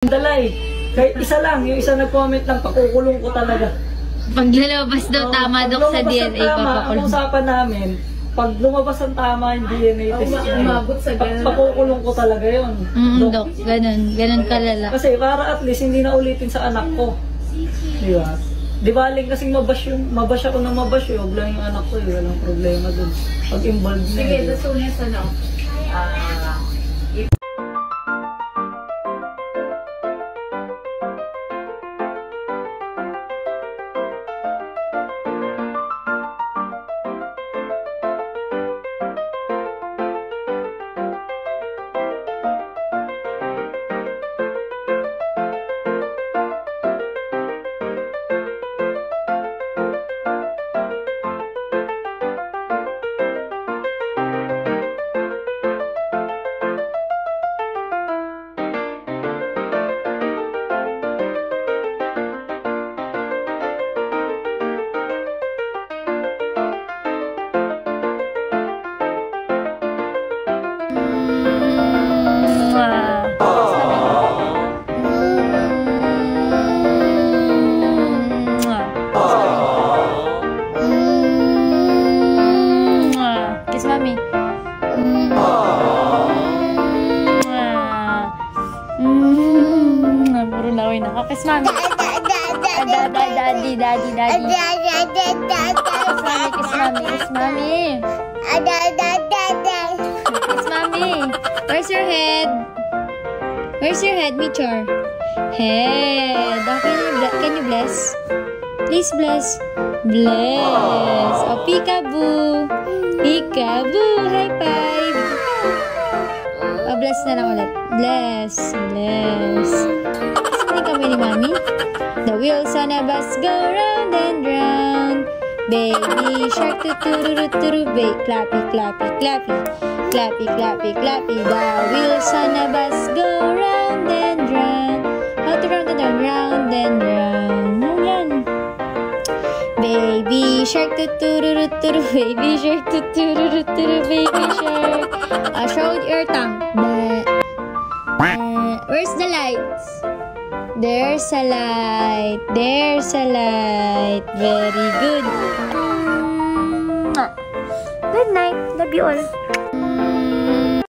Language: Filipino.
Dalay. Kahit isa lang, yung isa nag-comment lang, pakukulong ko talaga. Pag lalabas daw tama, Dok, sa DNA, papakulong. Ang usapan namin, pag lumabas ang tama yung DNA test niya, pakukulong ko talaga yun. Dok, ganun kalala. Kasi para at least hindi na ulitin sa anak ko. Di ba? Di baling kasing mabash ako ng mabash yun, huwag lang yung anak ko yun, walang problema dun. Pag involved na. Sige, dasunin sa no. Kiss mommy. Puro laway na. Kiss mommy. Daddy. Kiss mommy. Kiss mommy. Kiss mommy. Where's your head? Where's your head, Michor? Head. Can you bless? Please bless. Bless. Oh, peekaboo. Peekaboo. High five. Oh, bless na lang ulit. Bless. Bless. Saan kami ni Mami? The wheels on a bus go round and round. Baby shark tuturu baby clappy clappy clappy clappy clappy clappy. The wheels on a bus go round and round. How to round and round and round. Yan. Baby shark tuturu baby shark tuturu baby shark. Show your tongue. Where's the lights? There's a light. There's a light. Very good. Good night. Love you all.